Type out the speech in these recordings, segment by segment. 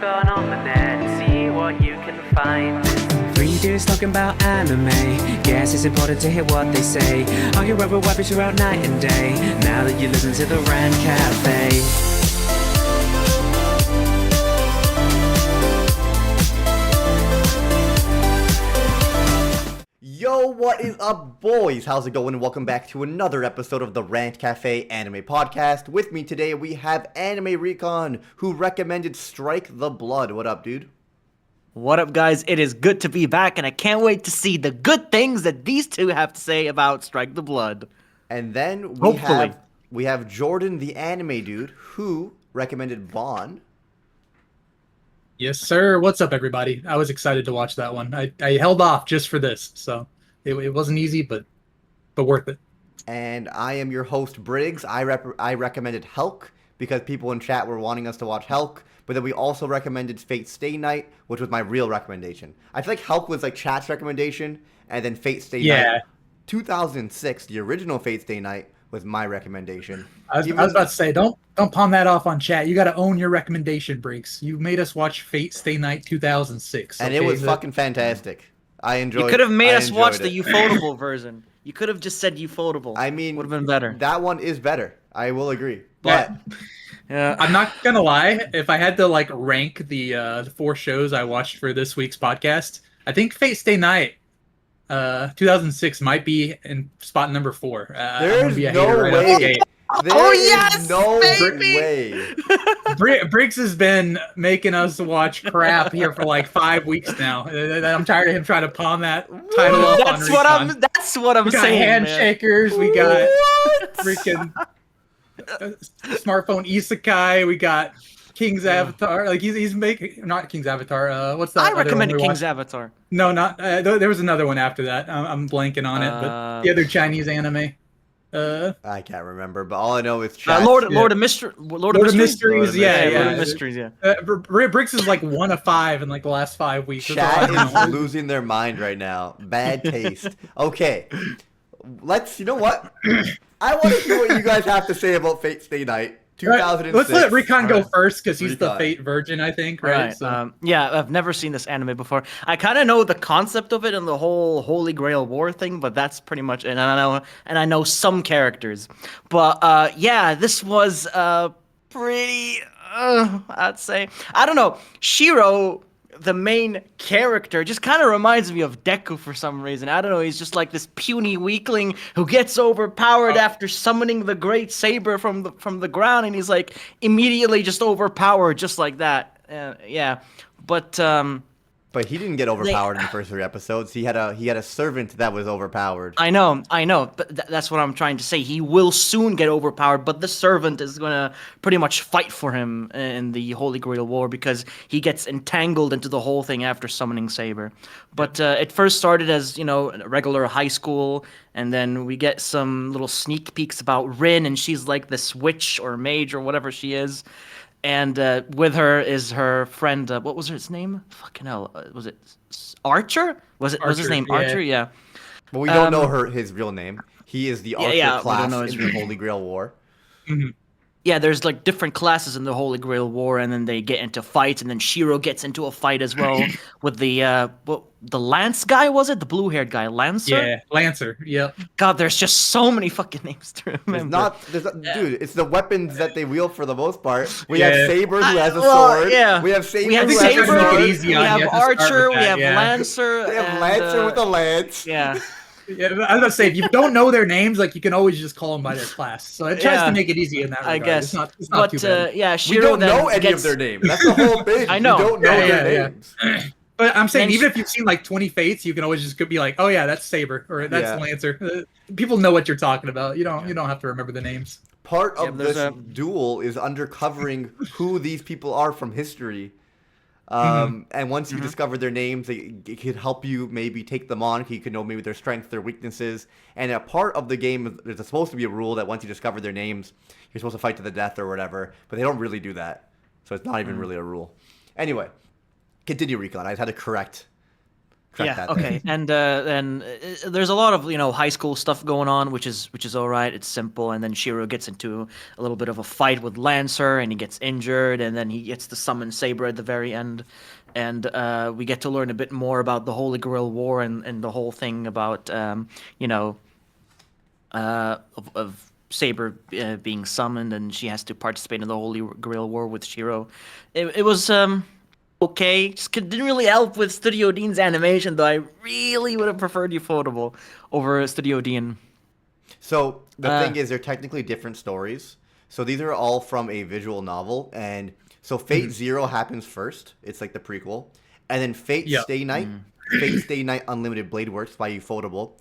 log on the net, see what you can find. Three dudes talking about anime. Guess it's important to hear what they say. Argue over weapons throughout night and day. Now that you listen to the Rant Cafe. Yo, what is up, boys? How's it going? Welcome back to another episode of the Rant Cafe Anime Podcast. With me today, we have Anime Recon, who recommended Strike the Blood. What up, dude? What up, guys? It is good to be back, and I can't wait to see the good things that these two have to say about Strike the Blood. And then we have Jordan, the anime dude, who recommended Baân. Yes, sir. What's up, everybody? I was excited to watch that one. I held off just for this, so it wasn't easy, but worth it. And I am your host, Briggs. I recommended Helck because people in chat were wanting us to watch Helck, but then we also recommended Fate Stay Night, which was my real recommendation. I feel like Helck was like chat's recommendation, and then Fate Stay Night. 2006, the original Fate Stay Night, was my recommendation. I was about to say, don't pawn that off on chat. You got to own your recommendation, Briggs. You made us watch Fate Stay Night 2006. And it was fucking fantastic. I enjoyed it. You could have made us watch the Ufotable version. You could have just said Ufotable. I mean, would have been better. That one is better. I will agree. But yeah, I'm not gonna lie. If I had to like rank the 4 shows I watched for this week's podcast, I think Fate Stay Night 2006 might be in spot number 4. There's no way. Yes, no baby! way. Briggs has been making us watch crap here for like 5 weeks now. I'm tired of him trying to pawn that title up on Recon. That's what I'm saying. Handshakers. We got freaking smartphone isekai. We got King's Avatar. Like he's making not King's Avatar. What's that? I recommended King's Avatar. No, not there was another one after that. I'm blanking on it, but the other Chinese anime. I can't remember, but all I know is Lord of Mysteries. Lord of Mysteries. Yeah. Briggs is like 1 of 5 in like the last 5 weeks. Chat is losing their mind right now. Bad taste. Okay, you know what? I want to hear what you guys have to say about Fate Stay Night. 2006. Let's let Recon go first because he's the Fate virgin, I think. Right. So. Yeah, I've never seen this anime before. I kind of know the concept of it and the whole Holy Grail War thing, but that's pretty much it. And I know some characters. But yeah, this was pretty. I'd say I don't know. Shiro, the main character, just kind of reminds me of Deku for some reason. I don't know, he's just like this puny weakling who gets overpowered after summoning the great saber from the ground, and he's like immediately just overpowered just like that. Yeah. But he didn't get overpowered in the first 3 episodes. He had a servant that was overpowered. I know, but that's what I'm trying to say. He will soon get overpowered, but the servant is gonna pretty much fight for him in the Holy Grail War because he gets entangled into the whole thing after summoning Saber. But it first started as, a regular high school, and then we get some little sneak peeks about Rin, and she's like this witch or mage or whatever she is. And with her is her friend. What was his name? Fucking hell, was it Archer? Was his name Archer? Yeah. But we don't know his real name. He is the Archer class in the Holy Grail War. Mm-hmm. Yeah, there's like different classes in the Holy Grail War, and then they get into fights, and then Shiro gets into a fight as well with the Lance guy, was it? The blue-haired guy, Lancer? Yeah, Lancer, yep. God, there's just so many fucking names to remember. Dude, it's the weapons that they wield for the most part. We have Saber, who has a sword. Yeah. We have Saber, we have Archer, we have Lancer. They have Lancer with a lance. Yeah. Yeah, I was about to say, if you don't know their names, like you can always just call them by their class. So it tries to make it easy in that regard. I guess. It's not too bad. Yeah, we Shiro don't know any of their names. That's the whole thing. I know. We don't know their names. But I'm saying, even if you've seen like 20 Fates, you can always just be like, oh yeah, that's Saber or that's Lancer. People know what you're talking about. You don't have to remember the names. Part of this duel is uncovering who these people are from history. And once you discover their names, it could help you maybe take them on. You can know maybe their strengths, their weaknesses. And a part of the game, there's supposed to be a rule that once you discover their names, you're supposed to fight to the death or whatever. But they don't really do that. So it's not even really a rule. Anyway, continue, Recon. I just had to correct Correct Yeah. that Okay. there. And there's a lot of high school stuff going on, which is all right. It's simple. And then Shiro gets into a little bit of a fight with Lancer, and he gets injured, and then he gets to summon Saber at the very end, and we get to learn a bit more about the Holy Grail War and the whole thing about of Saber being summoned, and she has to participate in the Holy Grail War with Shiro. It was okay. Just didn't really help with Studio Dean's animation, though. I really would have preferred Ufotable over Studio Dean. So the thing is, they're technically different stories. So these are all from a visual novel, and so Fate Zero happens first. It's like the prequel, and then Fate Stay Night, Fate Stay Night Unlimited Blade Works by Ufotable,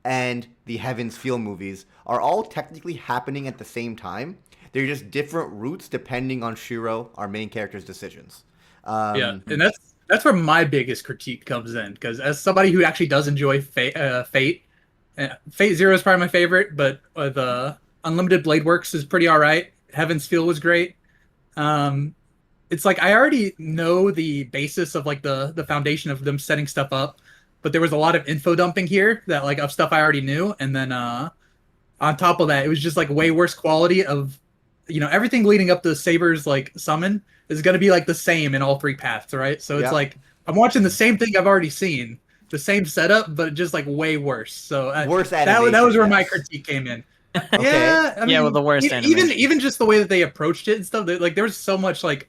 and the Heaven's Feel movies are all technically happening at the same time. They're just different routes depending on Shiro, our main character's decisions. And that's where my biggest critique comes in, because as somebody who actually does enjoy Fate, Fate Zero is probably my favorite, but the Unlimited Blade Works is pretty all right. Heaven's Feel was great. It's like I already know the basis of like the foundation of them setting stuff up, but there was a lot of info dumping here that like of stuff I already knew, and then on top of that, it was just like way worse quality of everything leading up to Saber's like summon is going to be like the same in all three paths, right? So it's like I'm watching the same thing I've already seen, the same setup, but just like way worse. So worse that animation, was where my critique came in. Okay. Yeah, I mean, with the worst animation. even just the way that they approached it and stuff. Like there was so much like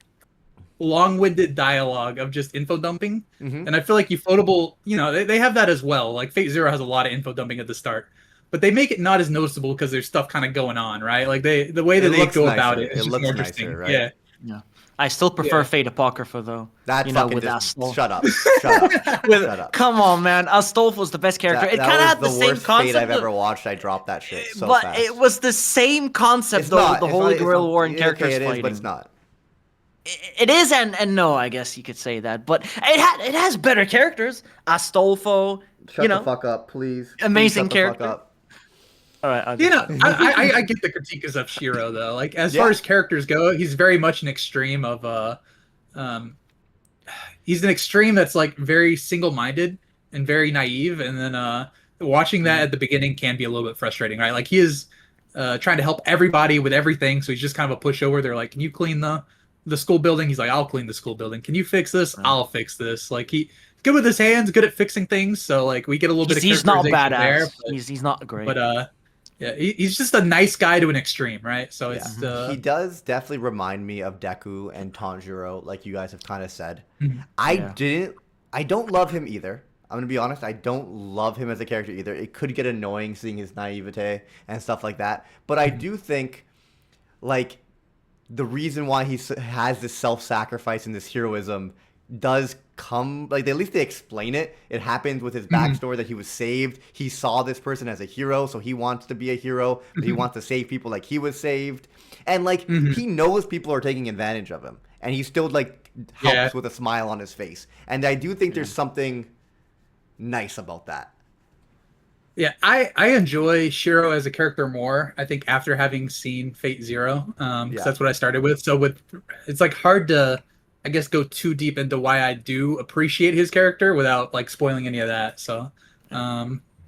long-winded dialogue of just info dumping, and I feel like Ufotable, they have that as well. Like Fate Zero has a lot of info dumping at the start, but they make it not as noticeable because there's stuff kind of going on, right? Like the way that they go about it is just more interesting. Nicer, right? Yeah. I still prefer Fate Apocrypha, though. That with Astolfo. Astolfo. Shut up. Shut up. Come on, man. Astolfo's the best character. That It kind of had the was the same worst concept. Fate I've ever watched. I dropped that shit so but fast. it was the same concept, It's though, not. with the It's Holy not- Grail it's War not- and characters okay, it is, fighting. but it's not. It is, and no, I guess you could say that. But it has better characters. Astolfo, Shut the fuck up, please. Amazing Please shut the fuck character. up. All right, I get the critique of Shiro though. Like as far as characters go, he's very much an extreme of he's an extreme that's like very single-minded and very naive, and then watching that at the beginning can be a little bit frustrating, right? Like he is trying to help everybody with everything, so he's just kind of a pushover. They're like, "Can you clean the school building?" He's like, "I'll clean the school building." "Can you fix this?" I'll fix this. Like he's good with his hands, good at fixing things. So like we get a little bit of he's not characterization badass. there, but, He's not great. But yeah, he's just a nice guy to an extreme, right? So it's He does definitely remind me of Deku and Tanjiro, like you guys have kind of said. Mhm. I don't love him either. I'm gonna be honest. I don't love him as a character either. It could get annoying seeing his naivete and stuff like that. But I do think, like, the reason why he has this self-sacrifice and this heroism does come, like, at least they explain it. It happens with his backstory that he was saved. He saw this person as a hero, so he wants to be a hero, but he wants to save people like he was saved. And like he knows people are taking advantage of him, and he still like helps with a smile on his face. And I do think there's something nice about that. Yeah, I enjoy Shiro as a character more, I think, after having seen Fate Zero, because that's what I started with. So it's like hard to, I guess, go too deep into why I do appreciate his character without like spoiling any of that. So yeah.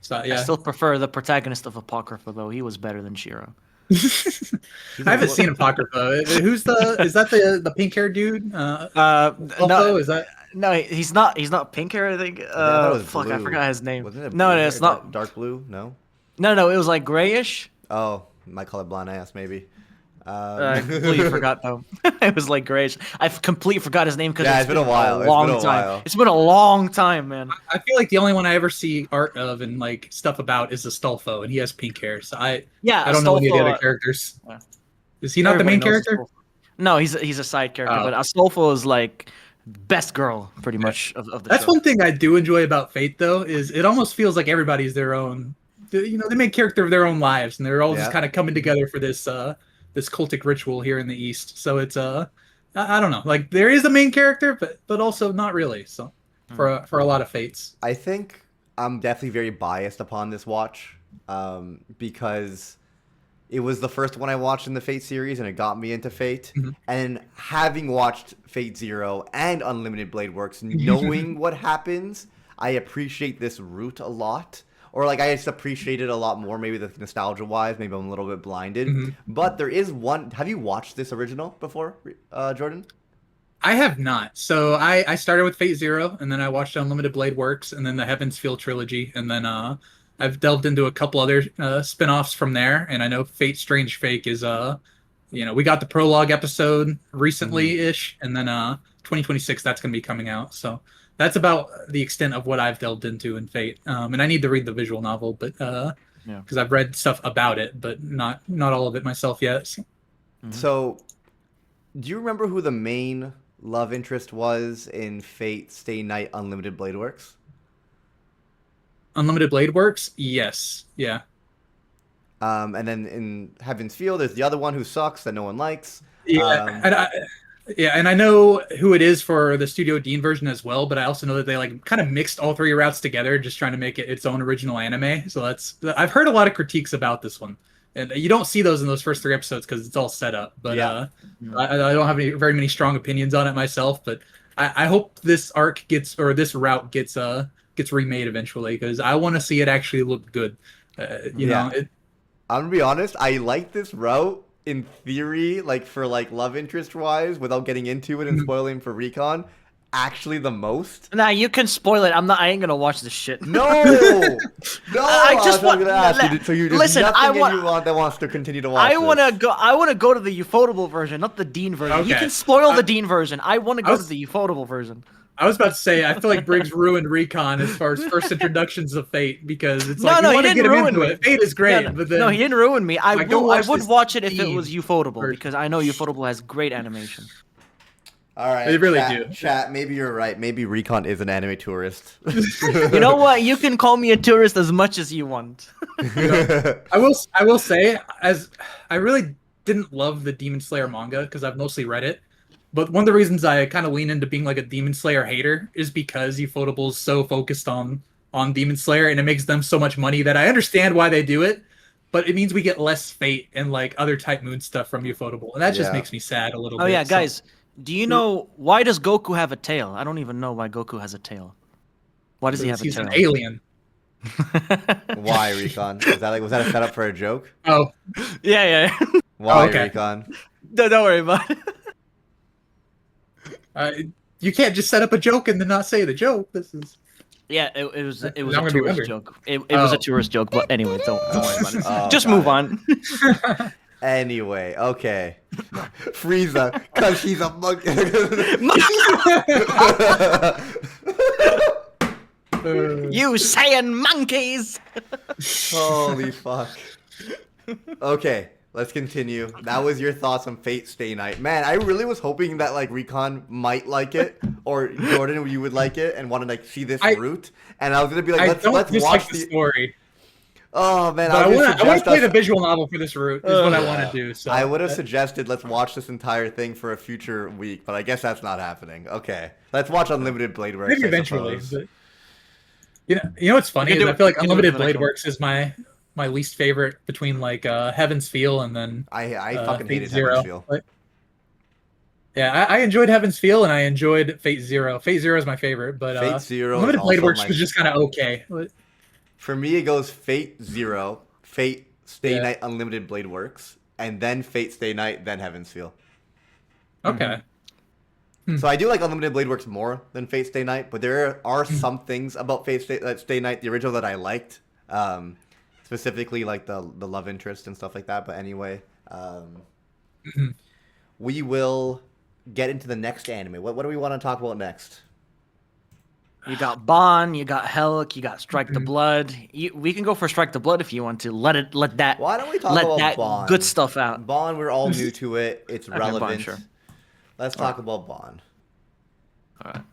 I still prefer the protagonist of Apocrypha, though. He was better than Shiro. I haven't seen Apocrypha. Is that the pink haired dude? No, is that? No, he's not. He's not pink hair. I think. It was Fuck, blue. I forgot his name. Wasn't it No, blue it's or not. dark blue. No. No, it was like grayish. Oh, my colorblind ass, maybe. I completely forgot though. It was like grayish. I completely forgot his name because Yeah, it's been a while. It's been a long time, man. I feel like the only one I ever see art of and like stuff about is Astolfo, and he has pink hair. So I don't know any of the other characters. Is he not the main character? Astolfo. No, he's a side character, but Astolfo is like best girl pretty much of the That's show. one thing I do enjoy about Fate though, is it almost feels like everybody's their own, the main character of their own lives, and they're all just kind of coming together for this this cultic ritual here in the East. So it's I don't know, like there is a main character, but also not really. So for a lot of Fates, I think I'm definitely very biased upon this watch because it was the first one I watched in the Fate series, and it got me into Fate. And having watched Fate Zero and Unlimited Blade Works, knowing what happens, I appreciate this route a lot. Or like I just appreciate it a lot more, maybe the nostalgia wise. Maybe I'm a little bit blinded. But there is one. Have you watched this original before, Jordan? I have not. So I started with Fate Zero, and then I watched Unlimited Blade Works, and then the Heaven's Feel trilogy, and then I've delved into a couple other spin-offs from there. And I know Fate Strange Fake is we got the prologue episode recently-ish, and then 2026 that's going to be coming out. So that's about the extent of what I've delved into in Fate. And I need to read the visual novel, but because I've read stuff about it, but not all of it myself yet. So, do you remember who the main love interest was in Fate Stay Night Unlimited Blade Works? Unlimited Blade Works? Yes. Yeah. And then in Heaven's Feel, there's the other one who sucks that no one likes. Yeah, and I know who it is for the Studio Dean version as well, but I also know that they like kind of mixed all three routes together, just trying to make it its own original anime. So I've heard a lot of critiques about this one, and you don't see those in those first 3 episodes because it's all set up. But I don't have very many strong opinions on it myself. But I hope this arc this route gets remade eventually, because I want to see it actually look good. You know. I'm gonna be honest. I like this route in theory, like for like love interest wise, without getting into it and spoiling for Recon. Actually, the most. Nah, you can spoil it. I ain't gonna watch this shit. No, no. I just want. Gonna ask you, so you Listen, nothing you want that wants to continue to watch. I want to go to the Ufotable version, not the Dean version. Okay. You can spoil the Dean version. I want to go to the Ufotable version. I was about to say, I feel like Briggs ruined Recon as far as first introductions of Fate, because it's like, you want to get him into it. Fate is great, but then... No, he didn't ruin me. I would watch it if it Dean was Ufotable, version. because I know Ufotable has great animation. All right, they really do. do. Chat, maybe you're right. Maybe Recon is an anime tourist. You know what? You can call me a tourist as much as you want. I will say, as I really didn't love the Demon Slayer manga because I've mostly read it. But one of the reasons I kind of lean into being like a Demon Slayer hater is because Ufotable is so focused on Demon Slayer, and it makes them so much money that I understand why they do it, but it means we get less Fate and like other Type Moon stuff from Ufotable, and that just makes me sad a little bit. Oh yeah, guys, do you know why does Goku have a tail? I don't even know why Goku has a tail. Why does he have a tail? He's an alien. Why, Recon? Was that a setup for a joke? Oh. Yeah. Why, okay. Recon? Don't worry about it. You can't just set up a joke and then not say the joke. This is... Yeah, it was a gonna be tourist weird. joke. It was a tourist joke, but anyway, don't worry about it. Oh, Just got move it. on. Anyway, okay. Frieza, because he's a monkey. You Saiyan monkeys! Holy fuck. Okay, let's continue. That was your thoughts on Fate Stay Night. Man, I really was hoping that like Recon might like it, or Jordan, you would like it and want to like see this route. And I was gonna be like, let's watch the story. Oh man, But I want to play us... the visual novel for this route. Is what I want to do. So I would have suggested let's watch this entire thing for a future week, but I guess that's not happening. Okay, let's watch Unlimited Blade Works. maybe eventually. But, you know what's funny is I feel like Unlimited Blade Works is my least favorite between like Heaven's Feel and then I fucking Fate hated Zero. Heaven's Feel. Like, yeah, I enjoyed Heaven's Feel and I enjoyed Fate Zero. Fate Zero is my favorite, but Fate Zero Unlimited Blade also Works was just kind of okay. For me, it goes Fate Zero, Fate Stay Night Unlimited Blade Works, and then Fate Stay Night, then Heaven's Feel. Okay. So I do like Unlimited Blade Works more than Fate Stay Night, but there are some things about Fate Stay Night, the original, that I liked. Specifically like the love interest and stuff like that. But anyway, we will get into the next anime. What do we want to talk about next? You got Baân, you got Helck, you got Strike the Blood. We can go for Strike the Blood if you want to. Let that. Why don't we talk about Baân? Good stuff out. Baân, we're all new to it. It's relevant. Baân, sure. Let's talk about Baân. All right.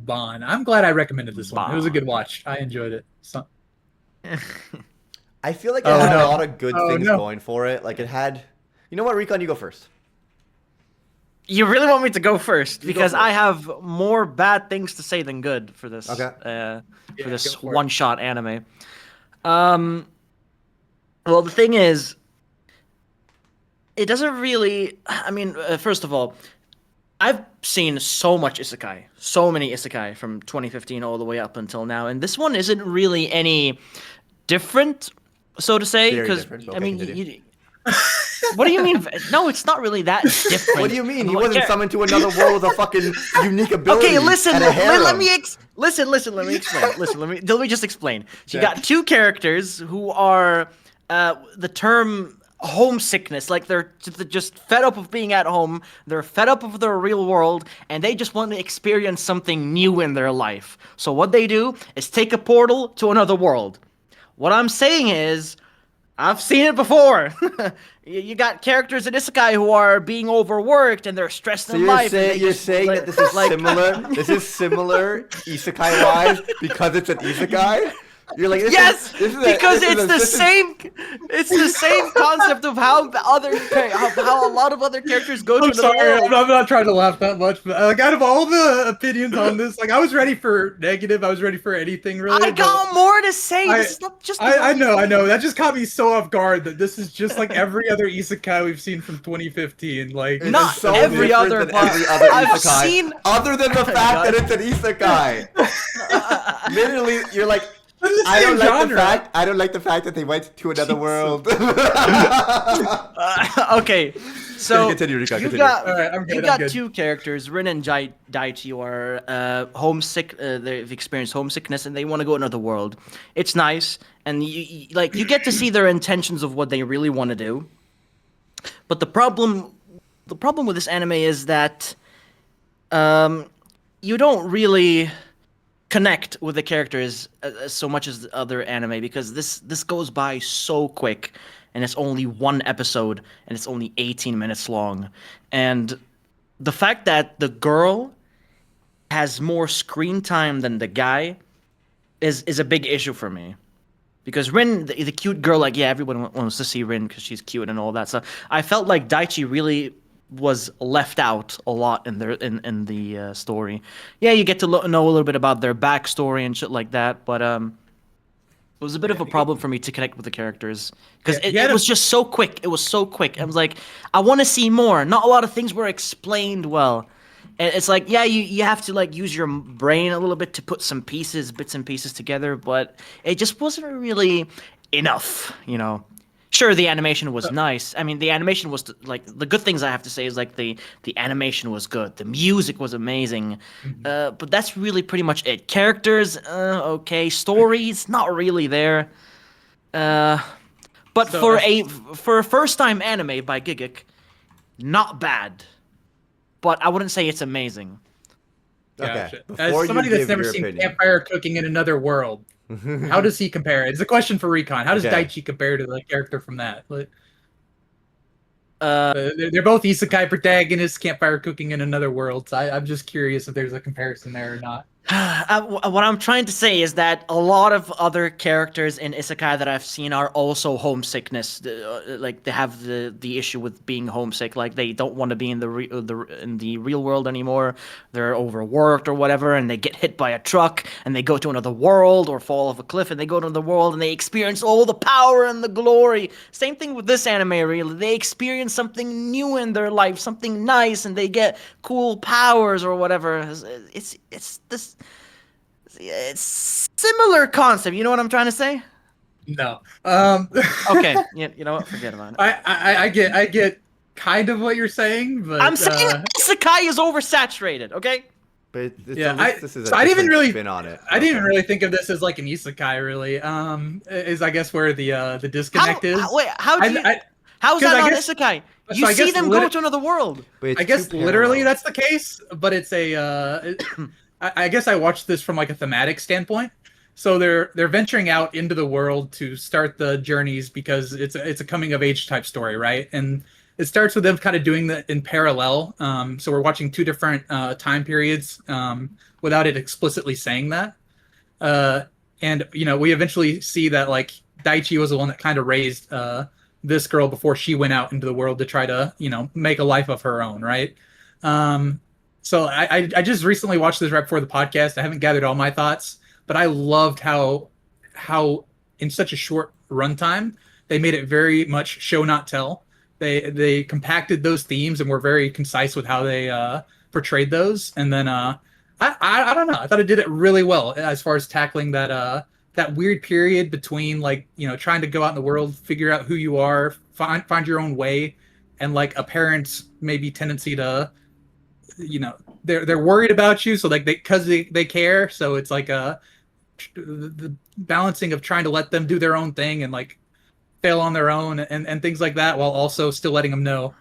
Baân. I'm glad I recommended this one. It was a Baân. good watch. I enjoyed it. I feel like it had a lot of good things going for it. Like it had... You know what, Recon? You go first. You really want me to go first? You go Because first. I have more bad things to say than good for this. Okay. For this go for it. one-shot anime. Well, the thing is, it doesn't really. I mean, first of all, I've seen so much isekai, so many isekai from 2015 all the way up until now, and this one isn't really any different, so to say. Very Because different. I Okay, mean, continue. what do you mean? No, it's not really that different. What do you mean? He Like, wasn't summoned to another world with a fucking unique ability. Okay, listen. and a harem. Let me listen. Let me explain. Listen. Let me just explain. So you got two characters who are the term homesickness. Like they're just fed up of being at home. They're fed up of their real world, and they just want to experience something new in their life. So what they do is take a portal to another world. What I'm saying is, I've seen it before. You got characters in Isekai who are being overworked and they're stressed So in you're life. saying that this is similar? This is similar isekai wise because it's an isekai. You're like Yes, because it's the same. It's the same concept of how how a lot of other characters go to I'm another sorry, world. I'm not trying to laugh that much, but like out of all the opinions on this, like I was ready for negative, I was ready for anything really. I got more to say. This is not just. I know. That just caught me so off guard that this is just like every other isekai we've seen from 2015. Like It Not is so every different other, than but every other I've isekai, seen- other than the fact that it's an isekai. Literally, you're like, It's the I same don't like the genre. fact. I don't like the fact that they went to another world. Okay, so Continue, Rika, you continue. got Alright, I'm good, you I'm got good. two characters, Rin and Daichi, who are homesick. They've experienced homesickness and they want to go another world. It's nice, and you get to see their intentions of what they really want to do. But the problem with this anime is that you don't really connect with the characters so much as the other anime, because this goes by so quick, and it's only one episode and it's only 18 minutes long, and the fact that the girl has more screen time than the guy is a big issue for me. Because Rin, the cute girl, like, yeah, everyone wants to see Rin because she's cute and all that. So I felt like Daichi really was left out a lot in the story. Yeah, you get to know a little bit about their backstory and shit like that, but it was a bit of a problem for me to connect with the characters because it was just so quick. It was so quick. I was like, I want to see more. Not a lot of things were explained well. And it's like, yeah, you have to like use your brain a little bit to put some bits and pieces together, but it just wasn't really enough, you know. Sure, the animation was nice. I mean, the animation was like the good things I have to say is like the animation was good, the music was amazing, but that's really pretty much it. Characters, okay, stories not really there. But for a first time anime by Gigguk, not bad. But I wouldn't say it's amazing. Okay. Gotcha. Before As somebody you that's give never your seen opinion. campfire cooking in another world, how does he compare? It's a question for Recon. How does Okay. Daichi compare to the character from that? Like, Uh, they're both isekai protagonists, campfire cooking in another world. So I'm just curious if there's a comparison there or not. what I'm trying to say is that a lot of other characters in isekai that I've seen are also homesickness. Like they have the issue with being homesick. Like they don't want to be in the real world anymore. They're overworked or whatever, and they get hit by a truck, and they go to another world or fall off a cliff, and they go to another world, and they experience all the power and the glory. Same thing with this anime. Really, they experience something new in their life, something nice, and they get cool powers or whatever. It's similar concept. You know what I'm trying to say? No. Okay. You know what? Forget about it. I get kind of what you're saying, but I'm saying isekai is oversaturated. Okay. But it's Yeah, at least this is a so I didn't different really- spin on it. I didn't Okay. really think of this as like an isekai. Really, is I guess where the disconnect is. How do you? How's 'cause that I not guess- isekai? so You I see guess them go to another world. But it's I guess too literally parallel. that's the case, but it's a. I guess I watched this from like a thematic standpoint. So they're venturing out into the world to start the journeys because it's a coming of age type story, right? And it starts with them kind of doing that in parallel. So we're watching two different time periods without it explicitly saying that. And you know, we eventually see that like Daichi was the one that kind of raised this girl before she went out into the world to try to, you know, make a life of her own, right? So I just recently watched this right before the podcast. I haven't gathered all my thoughts, but I loved how in such a short runtime they made it very much show not tell. They compacted those themes and were very concise with how they portrayed those. And then I don't know. I thought it did it really well as far as tackling that weird period between like, trying to go out in the world, figure out who you are, find your own way, and like a parent's maybe tendency to, they're worried about you, so like they care, so it's like the balancing of trying to let them do their own thing and like fail on their own and things like that, while also still letting them know,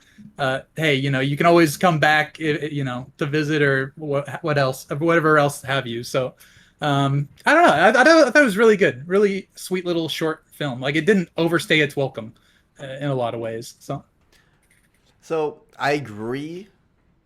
hey, you can always come back, to visit or what else, whatever else have you. So I don't know. I thought it was really good, really sweet little short film. Like it didn't overstay its welcome in a lot of ways. So I agree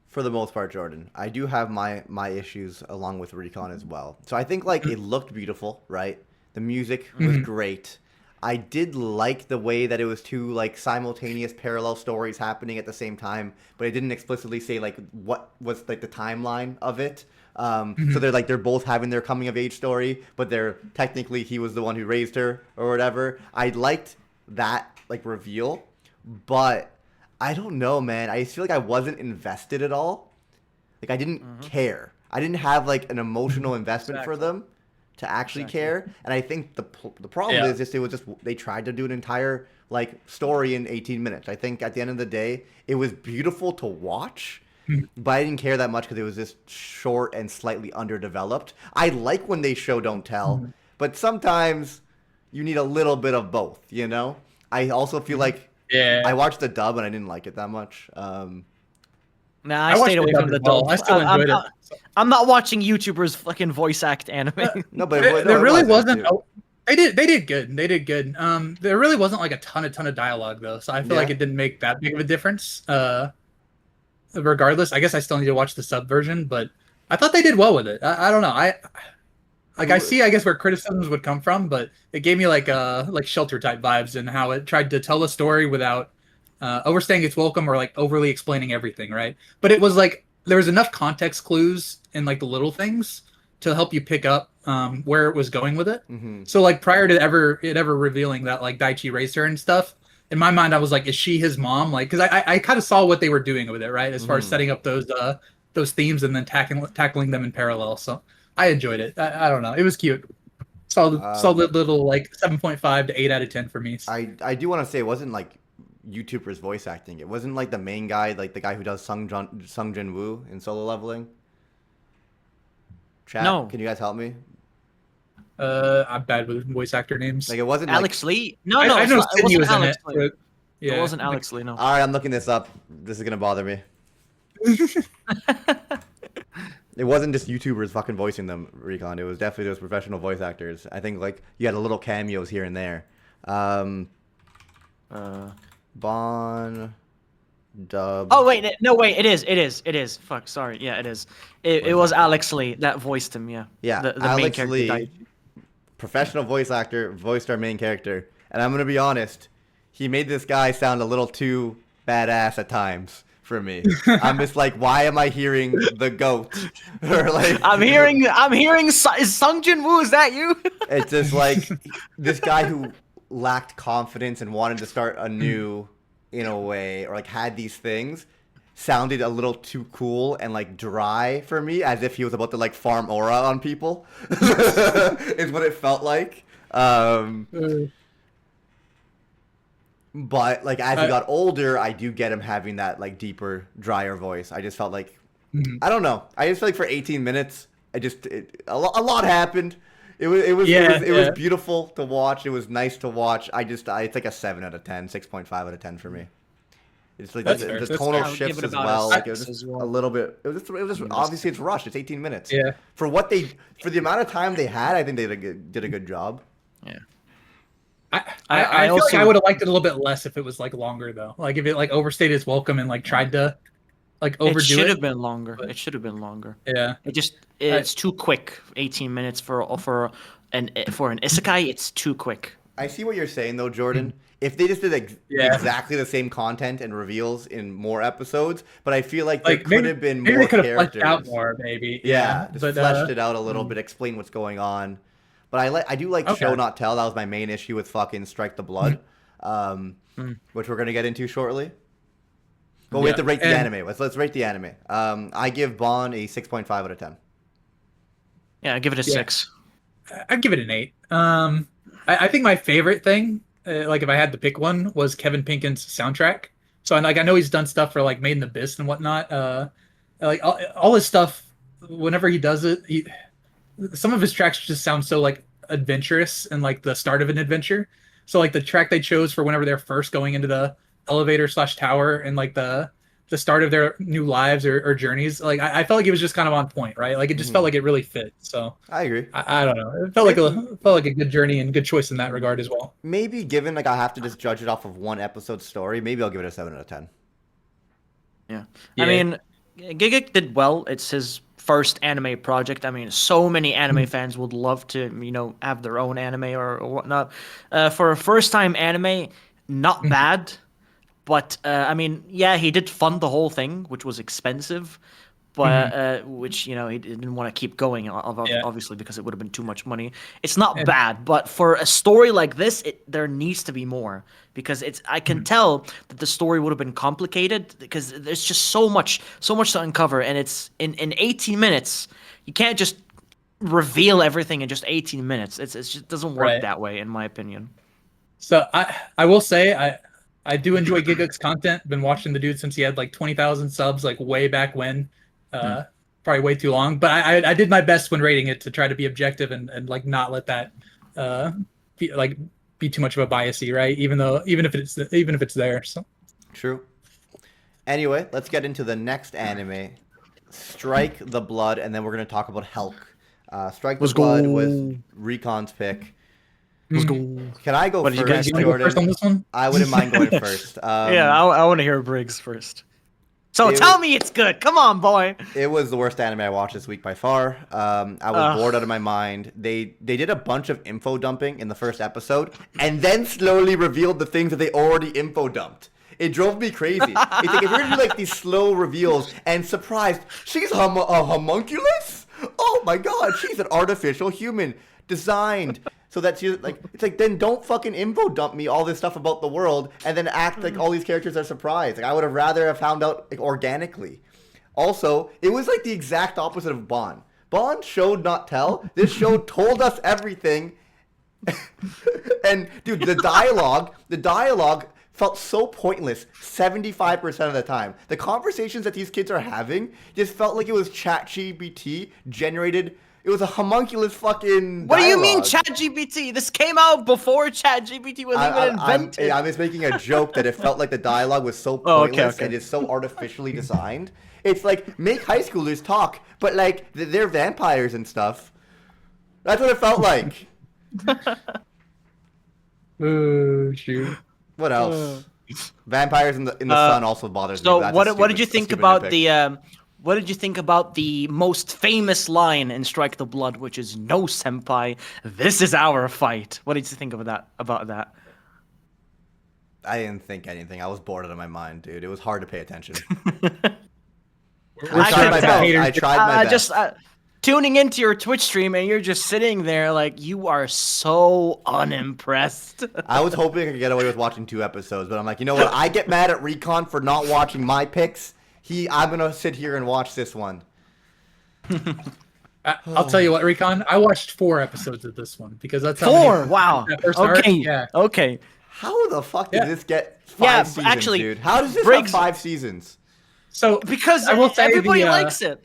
for the most part, Jordan. I do have my issues along with Recon as well. So I think like it looked beautiful, right? The music was great. I did like the way that it was two like simultaneous parallel stories happening at the same time, but it didn't explicitly say like what was like the timeline of it. So they're both having their coming of age story, but they're technically he was the one who raised her or whatever. I liked that like reveal, but I don't know, man. I just feel like I wasn't invested at all. Like I didn't care. I didn't have like an emotional investment for them to actually care. And I think the problem is just they tried to do an entire like story in 18 minutes. I think at the end of the day, it was beautiful to watch, but I didn't care that much because it was just short and slightly underdeveloped. I like when they show don't tell, but sometimes you need a little bit of both, I also feel like I watched the dub and I didn't like it that much. Nah, I stayed away from the dub. I still enjoyed it. I'm not watching YouTubers fucking voice act anime. No, but there really wasn't. They did good. They did good. There really wasn't like a ton of dialogue though, so I feel like it didn't make that big of a difference. Regardless, I guess I still need to watch the sub version, but I thought they did well with it. I don't know. I see, I guess, where criticisms would come from, but it gave me like Shelter type vibes and how it tried to tell a story without overstaying its welcome or like overly explaining everything, right? But it was like there was enough context clues in like the little things to help you pick up where it was going with it. So like prior to it ever revealing that like Daichi raised her and stuff, in my mind I was like, is she his mom? Like, because I kind of saw what they were doing with it, right? As far as setting up those themes and then tackling them in parallel. So I enjoyed it. I don't know. It was cute. Solid little like 7.5 to 8 out of 10 for me. I do want to say it wasn't like YouTubers voice acting. It wasn't like the main guy, like the guy who does Sung Jin Woo in Solo Leveling. Chat, No. Can you guys help me? I'm bad with voice actor names. Like it wasn't Alex Lee? No, I know it Sydney wasn't was in Alex it. Lee. But, yeah. It wasn't Alex Lee, no. All right, I'm looking this up. This is gonna bother me. It wasn't just YouTubers fucking voicing them, Recon. It was definitely those professional voice actors. I think like you had a little cameos here and there. Baân dub. Oh wait, no wait, it is. Fuck, sorry. Yeah, it is. It was Alex Lee that voiced him. Yeah. Yeah, The main Alex character Lee, died. professional voice actor, voiced our main character. And I'm gonna be honest, he made this guy sound a little too badass at times for me. I'm just like, why am I hearing the goat? Or like, I'm hearing. Is Sung Jin Woo? Is that you? it's just like this guy who lacked confidence and wanted to start anew in a way, or like had these things, sounded a little too cool and like dry for me, as if he was about to like farm aura on people. Is what it felt like. But like as he got older, I do get him having that like deeper, drier voice. I just felt like I don't know. I just feel like for 18 minutes, a lot happened. It was beautiful to watch. It was nice to watch. It's like a 7 out of 10, 6.5 out of 10 for me. It's like the tonal shifts as well. Like it was just a little bit. It was just obviously it's rushed. It's 18 minutes. Yeah. For the amount of time they had, I think they did a good job. Yeah. I feel like I would have liked it a little bit less if it was like longer though. Like if it like overstayed its welcome and like tried to like overdo it. It should have been longer. It should have been longer. Yeah. It's too quick. 18 minutes for an isekai, it's too quick. I see what you're saying though, Jordan. If they just did exactly the same content and reveals in more episodes, but I feel like there could have been more characters. Fleshed out more, maybe. Just fleshed it out a little bit, explain what's going on. But I do like show not tell. That was my main issue with fucking Strike the Blood, which we're gonna get into shortly. Well, we have to rate the And- anime. Let's rate the anime. I give Baân a 6.5 out of 10. Yeah, give it a 6. I'd give it an 8. I think my favorite thing, like if I had to pick one, was Kevin Pinkin's soundtrack. So I know he's done stuff for like Made in Abyss and whatnot. Like all his stuff, whenever he does it, some of his tracks just sound so like adventurous and like the start of an adventure. So like the track they chose for whenever they're first going into the elevator / tower and like the start of their new lives or journeys, like I felt like it was just kind of on point, right? Like it just felt like it really fit. So I agree. I don't know. It felt like a good journey and good choice in that regard as well. Maybe given like I have to just judge it off of one episode story, maybe I'll give it a 7 out of 10. Yeah. Yeah. I mean, Giga did well. It's his first anime project. I mean, so many anime fans would love to, have their own anime or whatnot. For a first-time anime, not bad. But, I mean, yeah, he did fund the whole thing, which was expensive. But, which, he didn't want to keep going, obviously, because it would have been too much money. It's not bad, but for a story like this, there needs to be more. Because I can tell that the story would have been complicated, because there's just so much to uncover. And it's in 18 minutes, you can't just reveal everything in just 18 minutes. It just doesn't work that way, in my opinion. So I will say I do enjoy Giga's content. Been watching the dude since he had like 20,000 subs, like way back when. Probably way too long, but I did my best when rating it to try to be objective and like not let that be too much of a biasy, right? Even if it's there. So True. Anyway, let's get into the next anime, Strike the Blood, and then we're gonna talk about Helck. Strike the Blood was Recon's pick. Can I go What did you first, guys think? you want to go first on Jordan? this one? I wouldn't mind going first. Yeah, I want to hear Briggs first. So tell me it's good. Come on, boy. It was the worst anime I watched this week by far. I was bored out of my mind. They did a bunch of info dumping in the first episode, and then slowly revealed the things that they already info dumped. It drove me crazy. It's like if you're gonna do like these slow reveals and surprised, she's a homunculus. Oh my god, she's an artificial human designed so that she's like. It's like then don't fucking info dump me all this stuff about the world and then act like all these characters are surprised. Like I would have rather have found out like, organically. Also, it was like the exact opposite of Baân. Baân showed not tell. This show told us everything. And dude, the dialogue felt so pointless 75% of the time. The conversations that these kids are having just felt like it was ChatGPT generated. It was a homunculus fucking What do you mean dialogue. ChatGPT? This came out before ChatGPT was even invented. I'm just making a joke that it felt like the dialogue was so Oh, pointless okay. and it's so artificially designed. It's like, make high schoolers talk, but like, they're vampires and stuff. That's what it felt like. Oh shoot. What else? Vampires in the sun also bothers me. So but that's what a what did stupid- you a think stupid about nitpick. what did you think about the most famous line in Strike the Blood, which is "No senpai, this is our fight"? What did you think of that? About that? I didn't think anything. I was bored out of my mind, dude. It was hard to pay attention. We're I tried sorry my about best. haters. I tried my best. Just tuning into your Twitch stream and you're just sitting there like you are so unimpressed. I was hoping I could get away with watching 2 episodes, but I'm like, you know what? I get mad at Recon for not watching my picks. I'm gonna sit here and watch this one. I'll tell you what, Recon. I watched 4 episodes of this one because that's how 4. many- Wow. that first arc, Okay. yeah. Okay. How the fuck did Yeah. this get 5 Yeah, seasons, actually, dude? How does this Briggs- have 5 seasons? So Because I will say everybody the, likes it.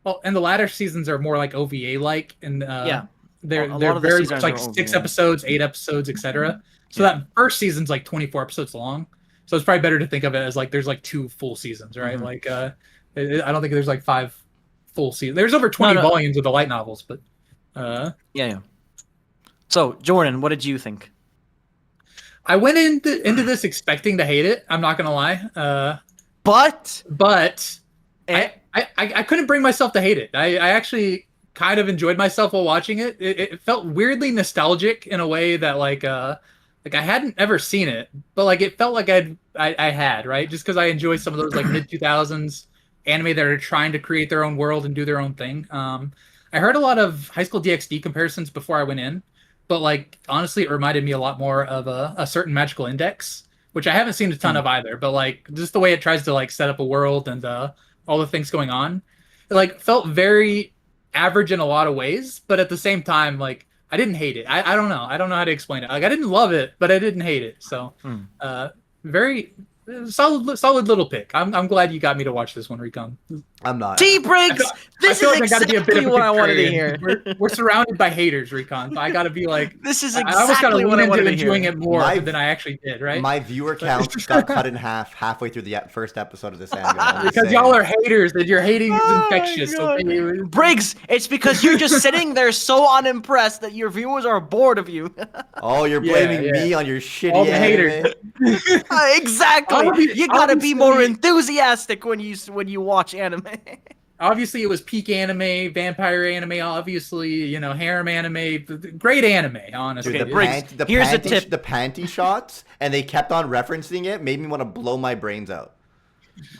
well, and the latter seasons are more like OVA like, and Yeah. they're A lot they're of the very seasons much like are 6 OVA. episodes, 8 episodes, etc. So that first season's like 24 episodes long. So it's probably better to think of it as like there's like 2 full seasons, right? Mm-hmm. Like I don't think there's like 5 full seasons. There's over 20 No. volumes of the light novels, but Yeah. So, Jordan, what did you think? I went into this expecting to hate it. I'm not gonna lie, But but eh, I couldn't bring myself to hate it. I actually kind of enjoyed myself while watching it. It felt weirdly nostalgic in a way that like I hadn't ever seen it, but like it felt like I had, right? Just because I enjoy some of those like mid 2000s anime that are trying to create their own world and do their own thing. I heard a lot of High School DxD comparisons before I went in, but like honestly, it reminded me a lot more of a certain Magical Index. which I haven't seen a ton of either, but like just the way it tries to like set up a world and all the things going on, it like felt very average in a lot of ways, but at the same time, like I didn't hate it. I don't know. I don't know how to explain it. Like I didn't love it, but I didn't hate it. So very solid little pick. I'm glad you got me to watch this one, Recon. I'm not. T Briggs, this is exactly what I wanted to hear. We're surrounded by haters, Recon. So I got to be like, This is I almost got to exactly what I lean wanted into to hear. enjoying it more than I actually did, right? My viewer count got cut in halfway through the first episode of this anime. I'm just Because saying. y'all are haters and your hating is infectious. God. Okay? Briggs, it's because you're just sitting there so unimpressed that your viewers are bored of you. Oh, you're blaming me on your shitty All the anime? haters. Exactly. You gotta be more enthusiastic when you watch anime. Obviously, it was peak anime, vampire anime. Obviously, you know, harem anime. Great anime, honestly. Dude, Here's a tip. The panty shots, and they kept on referencing it, made me want to blow my brains out.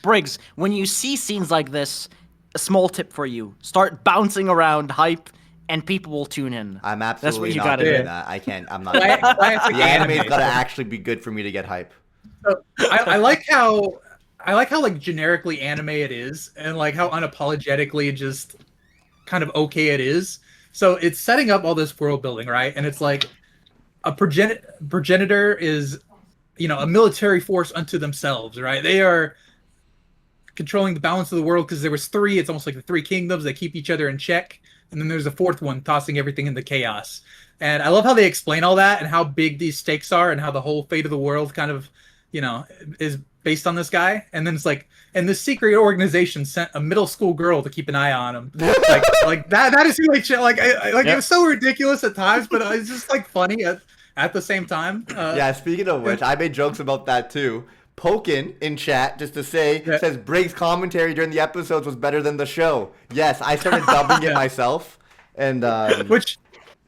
Briggs, when you see scenes like this, a small tip for you: start bouncing around hype, and people will tune in. I'm That's absolutely what you not gotta doing do. that. I can't. I'm not doing that. Classic The anime's anime. got to actually be good for me to get hype. So, I like how like generically anime it is, and like how unapologetically just kind of okay it is. So it's setting up all this world building, right? And it's like a progenitor is, you know, a military force unto themselves, right? They are controlling the balance of the world because there was three. It's almost like the three kingdoms that keep each other in check, and then there's a fourth one tossing everything into chaos. And I love how they explain all that and how big these stakes are and how the whole fate of the world kind of, you know, is based on this guy. And then it's like, and this secret organization sent a middle school girl to keep an eye on him. like that is really chill. Like, it was so ridiculous at times, but it's just like funny at the same time. Yeah, speaking of which, I made jokes about that too. Pokin in chat, just to say, says Briggs' commentary during the episodes was better than the show. Yes, I started dubbing it myself. And which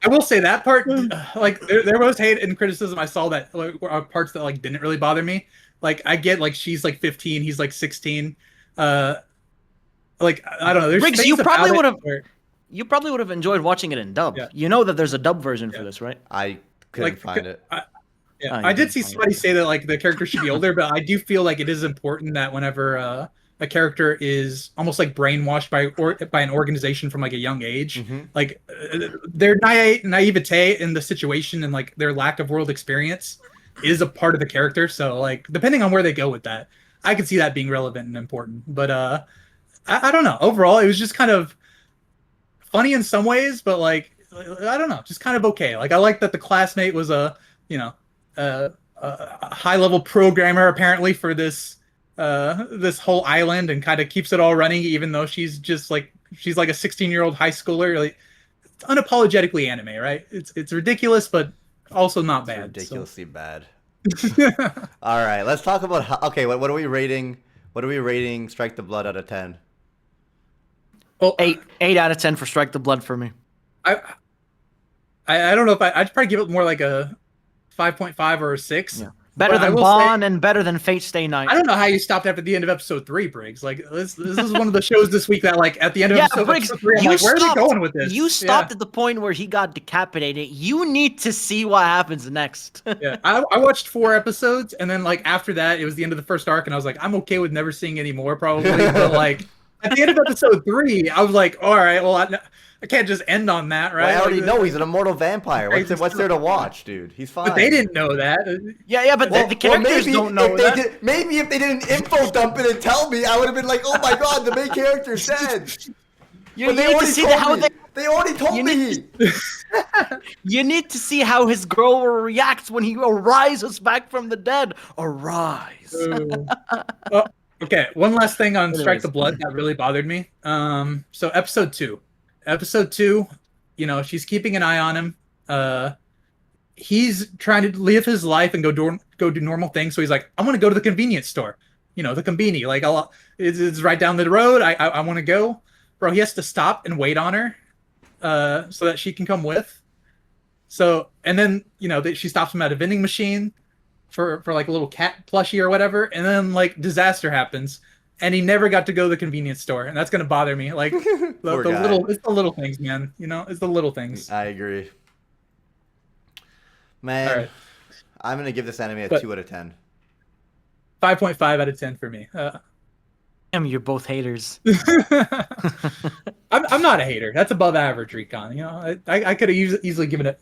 I will say that part, like there was hate and criticism. I saw that like, parts that like didn't really bother me. Like I get like she's like 15, he's like 16. Like I don't know. There's Briggs, things about you probably would have enjoyed watching it in dub. Yeah. You know that there's a dub version for this, right? I couldn't find it. I did see somebody say that like the character should be older, but I do feel like it is important that whenever a character is almost like brainwashed by an organization from like a young age, like their naivete in the situation and like their lack of world experience is a part of the character. So like depending on where they go with that, I could see that being relevant and important. But I don't know. Overall, it was just kind of funny in some ways, but like I don't know, just kind of okay. Like I like that the classmate was a high level programmer apparently for this whole island and kind of keeps it all running, even though she's like a 16-year-old high schooler. Like it's unapologetically anime, right? It's ridiculous, but also not bad. Ridiculously bad. All right, let's talk about what are we rating? What are we rating Strike the Blood out of 10? Well, 8 out of 10 for Strike the Blood for me. I don't know if I'd probably give it more like a 5.5 or a 6. Yeah. Better than Baân and better than Fate Stay Night. I don't know how you stopped after the end of episode 3, Briggs. Like this is one of the shows this week that like at the end of episode 3, I'm like, where are they going with this? You stopped at the point where he got decapitated. You need to see what happens next. Yeah, I watched 4 episodes, and then like after that, it was the end of the first arc, and I was like, I'm okay with never seeing any more probably. But like at the end of episode 3, I was like, all right, well I can't just end on that, right? Well, I already know he's an immortal vampire. What's there to watch, dude? He's fine. But they didn't know that. Yeah, but the characters don't know that. Maybe if they didn't info dump it and tell me, I would have been like, oh my god, the main character said. You need to see how they already told me. You need to see how his girl reacts when he arises back from the dead. Arise. Okay, one last thing on Strike the Blood that really bothered me. So episode 2, you know, she's keeping an eye on him. He's trying to live his life and go do normal things. So he's like, I want to go to the convenience store. You know, the conveni. Like, it's right down the road. I want to go. Bro, he has to stop and wait on her so that she can come with. So, and then, you know, she stops him at a vending machine for like a little cat plushie or whatever. And then, like, disaster happens. And he never got to go to the convenience store, and that's gonna bother me. Like it's the little things, man. You know, it's the little things. I agree, man. All right. I'm gonna give this anime a 2 out of 10. 5.5 out of 10 for me. Damn, you're both haters. I'm not a hater. That's above average, Recon. You know, I could have easily given it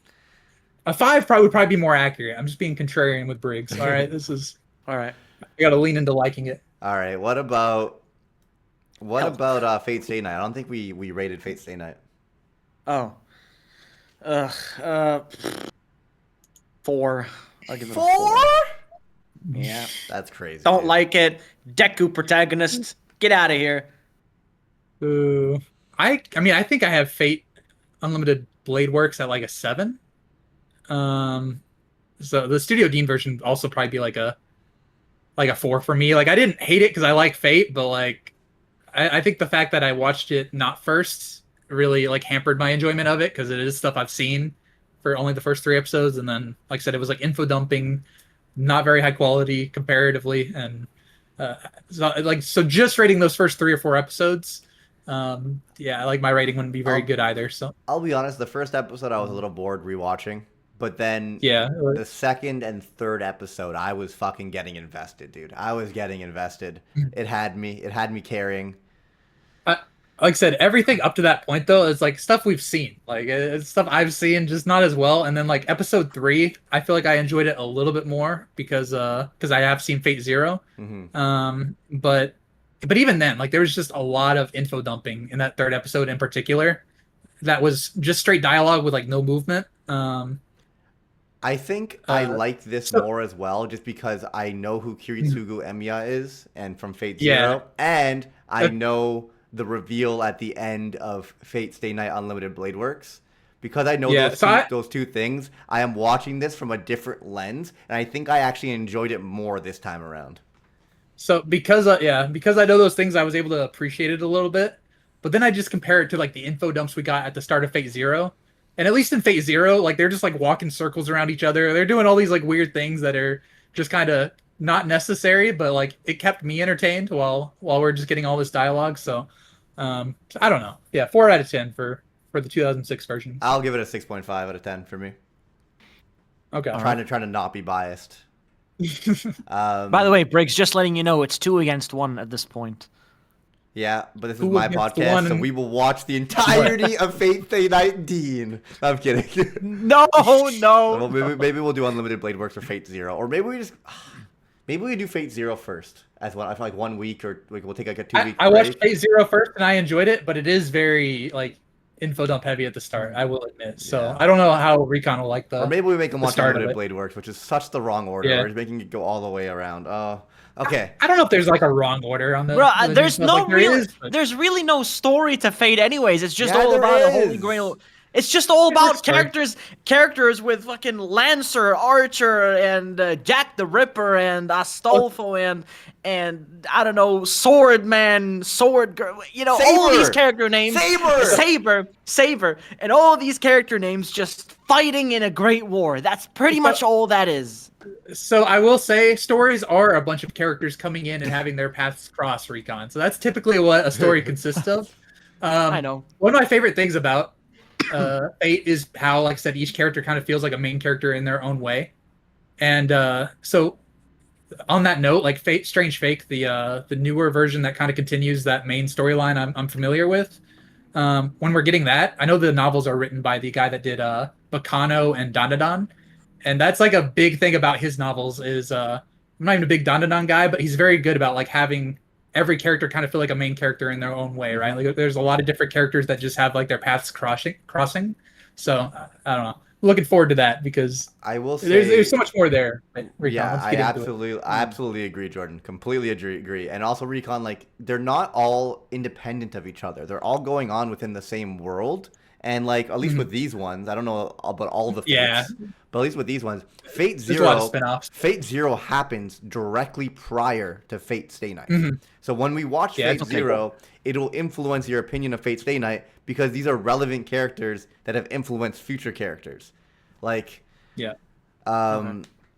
a 5. Probably would probably be more accurate. I'm just being contrarian with Briggs. All right, this is All right. I got to lean into liking it. All right, what about Fate Stay Night? I don't think we rated Fate Stay Night. Oh. 4. I'll give it a 4. Yeah. That's crazy. Don't dude. like it. Deku protagonist. Get out of here. Ooh. I mean, I think I have Fate Unlimited Blade Works at like a 7. So the Studio Dean version also probably be like a 4 for me. Like, I didn't hate it because I like Fate, but like I think the fact that I watched it not first really like hampered my enjoyment of it, because it is stuff I've seen for only the first 3 episodes, and then like I said, it was like info dumping, not very high quality comparatively, and so just rating those first 3 or 4 episodes, yeah, like my rating wouldn't be very good either. So I'll be honest, the first episode I was a little bored rewatching, but then yeah, the second and third episode I was fucking getting invested, dude. I was getting invested. It had me carrying. like I said, everything up to that point though is like stuff we've seen. Like it's stuff I've seen, just not as well. And then like episode 3, I feel like I enjoyed it a little bit more because I have seen Fate Zero. But even then, like there was just a lot of info dumping in that third episode in particular. That was just straight dialogue with like no movement. I think I like this more as well, just because I know who Kiritsugu Emiya is, and from Fate Zero, and I know the reveal at the end of Fate Stay Night Unlimited Blade Works. Because I know those two things, I am watching this from a different lens, and I think I actually enjoyed it more this time around. So because I know those things, I was able to appreciate it a little bit. But then I just compare it to like the info dumps we got at the start of Fate Zero. And at least in Fate Zero, like they're just like walking circles around each other. They're doing all these like weird things that are just kind of not necessary, but like it kept me entertained while we're just getting all this dialogue. So I don't know. Yeah, 4 out of 10 for the 2006 version. I'll give it a 6.5 out of 10 for me. Okay. Trying to not be biased. By the way, Briggs, just letting you know, it's 2 against 1 at this point. Yeah, but this is my podcast, so we will watch the entirety of Fate Stay Night Dean. I'm kidding. No. Well, maybe we'll do Unlimited Blade Works for Fate Zero, or maybe we do Fate Zero first as well. I feel like 1 week, or we'll take like a 2 week. I watched Fate Zero first and I enjoyed it, but it is very like info dump heavy at the start, I will admit. So yeah. I don't know how Recon will like the. Or maybe we make him watch Unlimited Blade Works, which is such the wrong order. Yeah. We're making it go all the way around. Okay. I don't know if there's like a wrong order on the. Bro, there's no there's really no story to Fate, anyways. It's just all about the Holy Grail. It's just all about characters with fucking Lancer, Archer, and Jack the Ripper, and Astolfo, and I don't know, Swordman, Sword Girl. You know, Saber. all these character names. Saber, and all these character names just fighting in a great war. That's pretty much all that is. So I will say, stories are a bunch of characters coming in and having their paths cross, Recon. So that's typically what a story consists of. I know. One of my favorite things about Fate is how, like I said, each character kind of feels like a main character in their own way. And so on that note, like Fate Strange Fake, the newer version that kind of continues that main storyline I'm familiar with. When we're getting that, I know the novels are written by the guy that did Bacano and Dandadan. And that's like a big thing about his novels is I'm not even a big Dandadan guy, but he's very good about like having every character kind of feel like a main character in their own way, right? Like there's a lot of different characters that just have like their paths crossing. So I don't know. Looking forward to that because I will say there's so much more there. Yeah, I absolutely agree, Jordan. Completely agree. And also Recon, like they're not all independent of each other. They're all going on within the same world. And like at least with these ones, I don't know about all the fates, but at least with these ones, Fate Zero happens directly prior to Fate Stay Night. So when we watch Fate Zero, it'll influence your opinion of Fate Stay Night because these are relevant characters that have influenced future characters. Like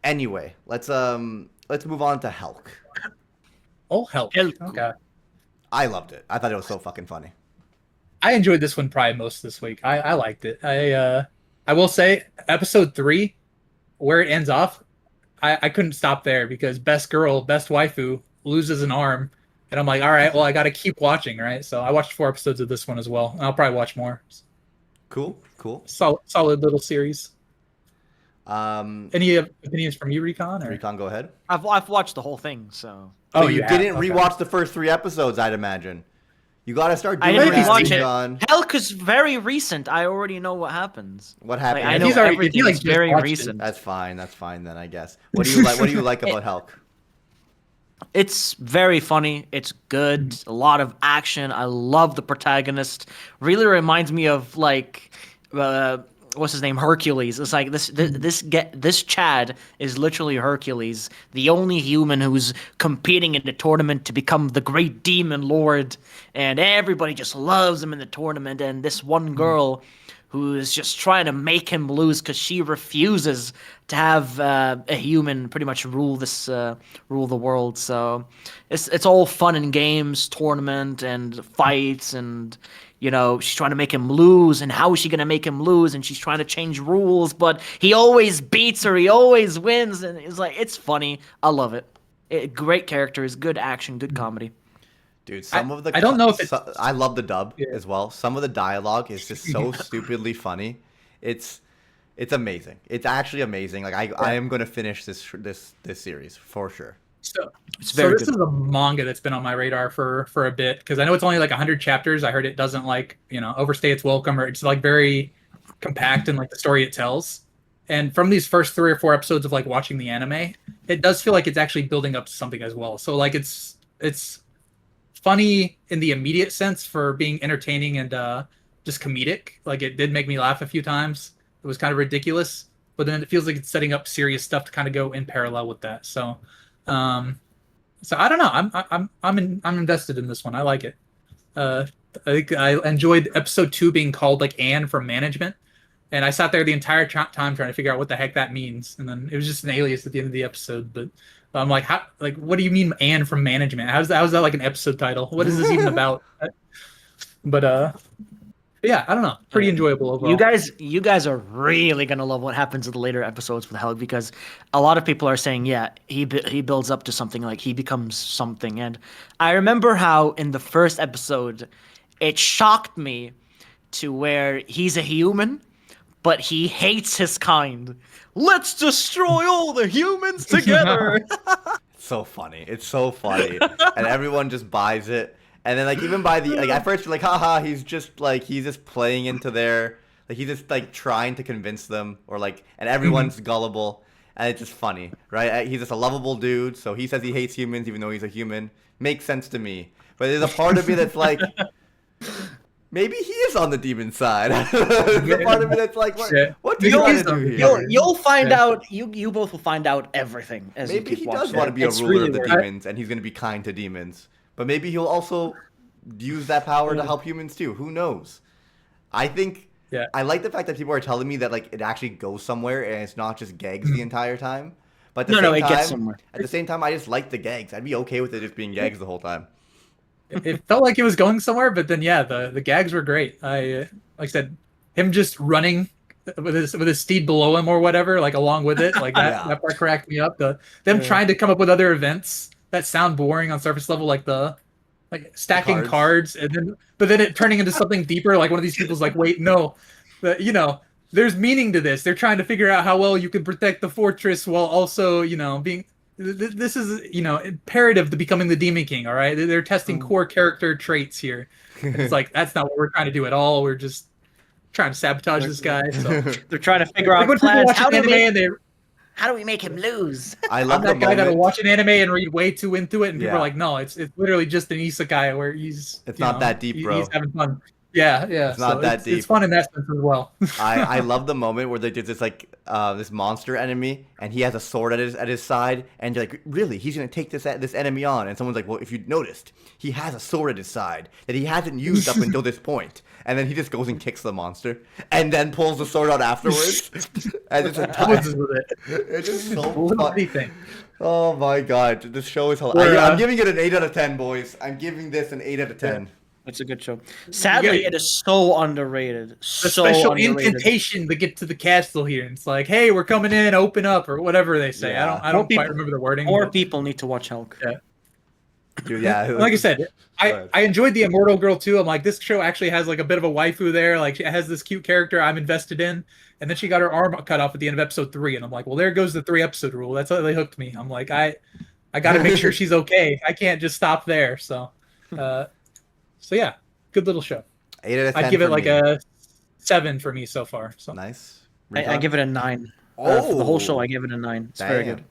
anyway, let's move on to Helck. Oh, Helck. Okay. I loved it. I thought it was so fucking funny. I enjoyed this one probably most this week. I liked it. I will say episode 3, where it ends off, I couldn't stop there because best girl, best waifu loses an arm, and I'm like, all right, well, I got to keep watching, right? So I watched 4 episodes of this one as well, and I'll probably watch more. Cool. Solid little series. Um, Any opinions from you, Recon? Or? Recon, go ahead. I've watched the whole thing, so. Oh, Oh, you you didn't have? Okay. rewatch the first 3 episodes, I'd imagine. You got to start I doing didn't that, watch it. Recon. Helck is very recent. I already know what happens. What happened? Like, I If know he's already- if everything. he, like, It's just very watched it. recent. That's fine then, I guess. What do you like? What do you like about Helck? It's very funny. It's good. A lot of action. I love the protagonist. Really reminds me of like, what's his name? Hercules. It's like this Chad is literally Hercules, the only human who's competing in the tournament to become the great demon lord, and everybody just loves him in the tournament. And this one girl who is just trying to make him lose because she refuses to have a human pretty much rule the world. So it's all fun and games, tournament and fights, and she's trying to make him lose. And how is she gonna make him lose? And she's trying to change rules, but he always beats her. He always wins, and it's funny. I love it. Great characters, good action, good comedy. Dude, some of the I don't know if it's- I love the dub Yeah. as well. Some of the dialogue is just so stupidly funny. It's amazing. It's actually amazing. Like I am gonna finish this series for sure. So, very this good. is a manga that's been on my radar for a bit because I know it's only like 100 chapters. I heard it doesn't overstay its welcome, or it's like very compact in like the story it tells. And from these first 3 or 4 episodes of like watching the anime, it does feel like it's actually building up to something as well. So like it's funny in the immediate sense for being entertaining and just comedic. Like it did make me laugh a few times. It was kind of ridiculous, but then it feels like it's setting up serious stuff to kind of go in parallel with that. So I don't know. I'm invested in this one. I like it. I think I enjoyed episode 2 being called like Anne from management, and I sat there the entire time trying to figure out what the heck that means. And then it was just an alias at the end of the episode. But I'm like, how? Like, what do you mean Anne from management? How's that like an episode title? What is this even about? But yeah, I don't know. Pretty enjoyable overall. You guys are really gonna love what happens in the later episodes with Helg, because a lot of people are saying, yeah, he builds up to something, like he becomes something. And I remember how in the first episode, it shocked me to where he's a human, but he hates his kind. Let's destroy all the humans together. So funny. It's so funny, and everyone just buys it. And then like even by the like at first you're like, haha, he's just playing into their he's just like trying to convince them, or like, and everyone's gullible, and it's just funny, right? He's just a lovable dude, so he says he hates humans even though he's a human. Makes sense to me. But there's a part of me that's like, maybe he is on the demon side. There's a part of me that's like, what do you want to do here? You'll find out. You both will find out everything as Maybe you he keep does watching. want to be a It's ruler really of the worth- demons, and he's going to be kind to demons. But maybe he'll also use that power to help humans too. Who knows? I think I like the fact that people are telling me that like it actually goes somewhere and it's not just gags the entire time. But at the same it time, gets somewhere. At the same time, I just like the gags. I'd be okay with it just being gags the whole time. It felt like it was going somewhere, but then the gags were great. Like I said, him just running with his steed below him or whatever, like along with it, like that, that part cracked me up. Them trying to come up with other events that sound boring on surface level, like stacking cards, and then it turning into something deeper. Like one of these people's like, wait, no, there's meaning to this. They're trying to figure out how well you can protect the fortress while also, being. This is, imperative to becoming the Demon King. All right, they're testing core character traits here. It's like that's not what we're trying to do at all. We're just trying to sabotage this guy. So. They're trying to figure out When people plans. watch an anime and they. How do we make him lose? I love I'm that the guy that'll moment. watch an anime and read way too into it, and people Yeah. are like, "No, it's literally just an isekai where he's Not that deep, bro. He's having fun." Yeah. It's not that deep. It's fun in that sense as well. I love the moment where they did this this monster enemy, and he has a sword at his side, and you're like, really, he's gonna take this enemy on? And someone's like, well, if you noticed, he has a sword at his side that he hasn't used up until this point, and then he just goes and kicks the monster, and then pulls the sword out afterwards, and it's Closes with it. it's just so Bloody fun. thing. Oh my god, this show is hilarious. I'm giving it an 8 out of 10, boys. I'm giving this an 8 out of 10. It's a good show. Sadly, it is so underrated. The So special underrated. incantation to get to the castle here. It's like, hey, we're coming in, open up, or whatever they say. Yeah. I don't quite remember the wording. More but- people need to watch Helck. Yeah. Dude, yeah. Like I said, ahead. I enjoyed the Immortal Girl too. I'm like, this show actually has like a bit of a waifu there. Like, she has this cute character I'm invested in, and then she got her arm cut off at the end of episode 3, and I'm like, well, there goes the 3-episode rule. That's how they hooked me. I'm like, I got to make sure she's okay. I can't just stop there. So yeah, good little show. 8 out of 10 I'd give it for like me. a 7 for me so far. So Nice. I give it a 9. For the whole show, I give it a 9. It's very Damn. good.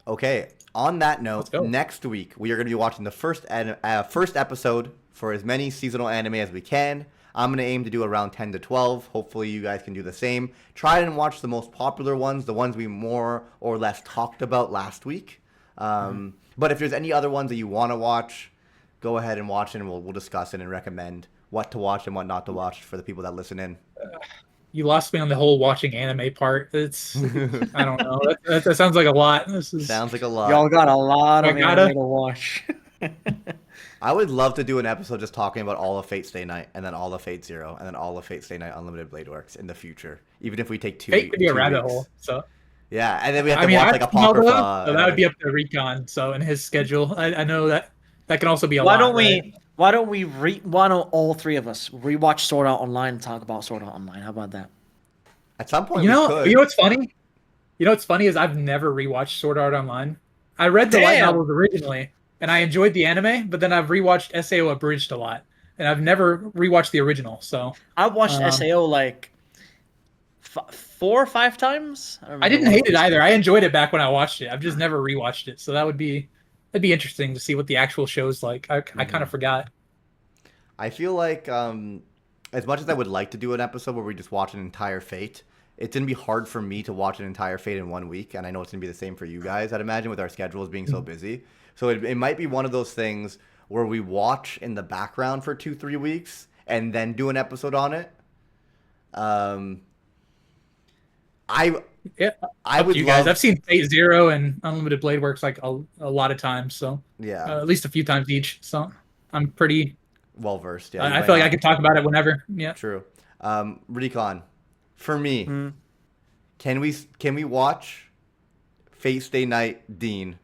Okay. On that Let's note, go. next week we are going to be watching the first episode for as many seasonal anime as we can. I'm going to aim to do around 10 to 12. Hopefully you guys can do the same. Try and watch the most popular ones, the ones we more or less talked about last week. But if there's any other ones that you want to watch, go ahead and watch it, and we'll discuss it and recommend what to watch and what not to watch for the people that listen in. you lost me on the whole watching anime part. It's I don't know. That sounds like a lot. This is Sounds like a lot. Y'all got a lot of I gotta- anime to watch. I would love to do an episode just talking about all of Fate Stay Night, and then all of Fate Zero, and then all of Fate Stay Night Unlimited Blade Works in the future. Even if we take Fate could be a 2 rabbit weeks. hole. So Yeah, and then we have to I mean, watch I like don't know, Apocrypha. so that would be up to Recon. So in his schedule, I know that can also be a Why lot. don't right? we? Why don't all three of us rewatch Sword Art Online and talk about Sword Art Online? How about that? At some point, You we know could. what's funny? You know what's funny is I've never rewatched Sword Art Online. I read the light Damn. novels originally, and I enjoyed the anime, but then I've rewatched SAO Abridged a lot, and I've never rewatched the original. So I watched SAO like 4 or 5 times. I didn't hate it either. I enjoyed it back when I watched it. I've just never rewatched it. So that'd be interesting to see what the actual show's like. I kind of forgot. I feel like as much as I would like to do an episode where we just watch an entire Fate, it's gonna be hard for me to watch an entire Fate in 1 week, and I know it's gonna be the same for you guys. I'd imagine with our schedules being so busy. So it might be one of those things where we watch in the background for 2-3 weeks and then do an episode on it. Yeah, I would you love. guys. I've seen Fate Zero and Unlimited Blade Works like a lot of times. So Yeah, at least a few times each. So I'm pretty. well versed. Yeah, I feel like I could talk about it whenever. Yeah. True. Recon, for me, Hmm. can we watch Fate Stay Night Dean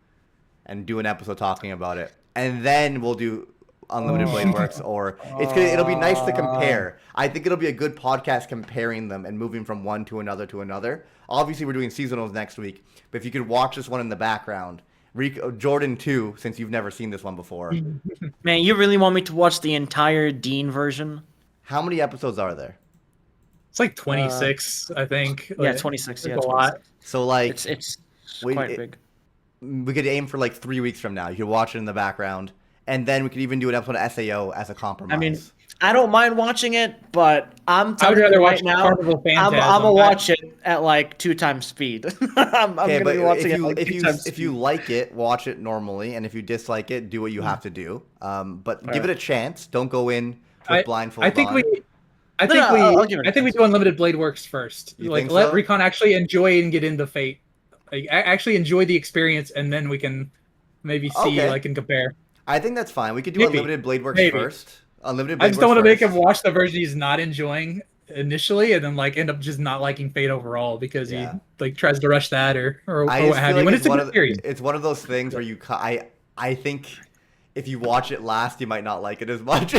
and do an episode talking about it, and then we'll do Unlimited Blade Works, or it'll be nice to compare. I think it'll be a good podcast comparing them and moving from one to another to another. Obviously, we're doing seasonals next week, but if you could watch this one in the background, Jordan too, since you've never seen this one before. Man, you really want me to watch the entire Dean version? How many episodes are there? It's like 26, I think. Yeah, Like, 26. it's Yeah, a lot. 26. So like, It's Wait, quite it- big. we could aim for like 3 weeks from now. You could watch it in the background, and then we could even do an episode of SAO as a compromise. I mean, I don't mind watching it, but I'm I would telling rather you watch right now, Carnival Phantasm. I'm gonna watch it at like 2 times speed. I'm okay, gonna but be watching if it you like if 2 you times if you speed. like it, watch it normally, and if you dislike it, do what you have to do. But give Alright. it a chance. Don't go in with blindfold I think on. we. I No, think no, we. I'll give it a I think we do Unlimited Blade Works first. You Like think let so? Recon actually enjoy and get into Fate. Like actually enjoy the experience, and then we can maybe see Okay. like and compare. I think that's fine. We could do Maybe. Unlimited Blade Works Maybe. first. Unlimited Blade I just don't Works want to make first. him watch the version he's not enjoying initially, and then like end up just not liking Fate overall because Yeah. he like tries to rush that or I what just have feel you. like When it's it's a one good of series. it's one of those things where I think if you watch it last, you might not like it as much.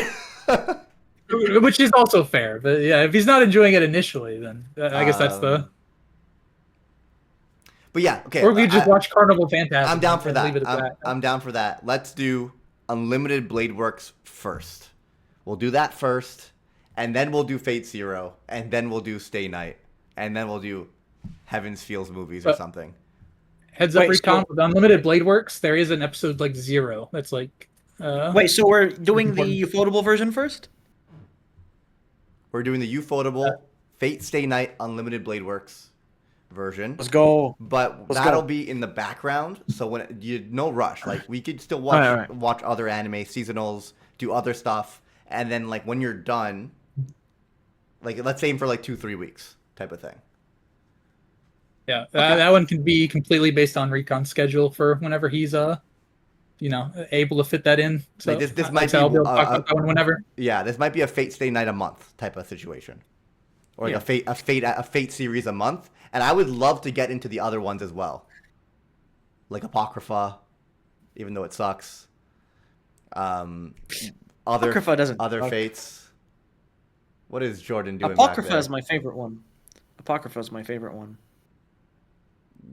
Which is also fair, but yeah, if he's not enjoying it initially, then I guess that's the. But yeah, okay. Or we just watch Carnival Phantasm. I'm down for and that. leave it at that. I'm down for that. Let's do Unlimited Blade Works first. We'll do that first, and then we'll do Fate Zero, and then we'll do Stay Night, and then we'll do Heaven's Feels movies or But- something. Heads up, Wait, Recon, so- with Unlimited Blade Works, there is an episode like 0 that's like. Wait, so we're doing the ufotable version first? We're doing the Ufotable Fate Stay Night Unlimited Blade Works version. Let's go. But Let's that'll go. be in the background, so when you no rush. Like we could still watch Alright. watch other anime seasonals, do other stuff, and then like when you're done, like let's aim for like 2-3 weeks type of thing. Yeah, that one can be completely based on Recon's schedule for whenever he's able to fit that in. So Like this might I'll be be able to talk about that one whenever. yeah, this might be a Fate Stay Night a month type of situation, or like a Fate series a month. And I would love to get into the other ones as well, like Apocrypha, even though it sucks. Apocrypha doesn't other suck. Fates. What is Jordan doing? Apocrypha back there? is my favorite one. Apocrypha is my favorite one.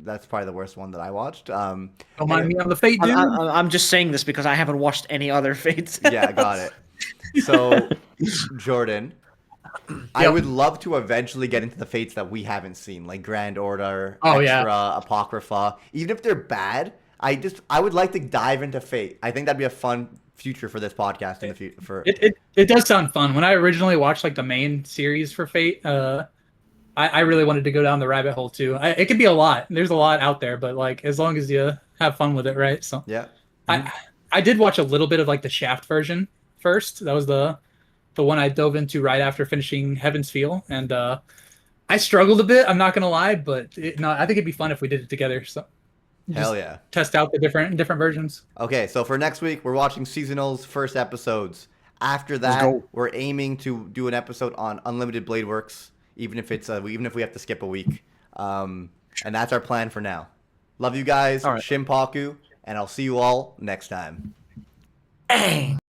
That's probably the worst one that I watched. Don't mind me on the Fate, dude. I'm just saying this because I haven't watched any other Fates. Yeah, got it. So, Jordan, I would love to eventually get into the Fates that we haven't seen, like Grand Order, Extra, Apocrypha. Even if they're bad, I would like to dive into Fate. I think that'd be a fun future for this podcast in the future. It does sound fun. When I originally watched like the main series for Fate, I really wanted to go down the rabbit hole too. It could be a lot. There's a lot out there, but like as long as you have fun with it, right? So yeah. I did watch a little bit of like the Shaft version first. That was the one I dove into right after finishing Heaven's Feel, and I struggled a bit. I'm not gonna lie, but I think it'd be fun if we did it together. So Hell yeah. test out the different versions. Okay, so for next week, we're watching Seasonal's first episodes. After that, we're aiming to do an episode on Unlimited Blade Works, even if we have to skip a week. And that's our plan for now. Love you guys, Shimpaku, and I'll see you all next time.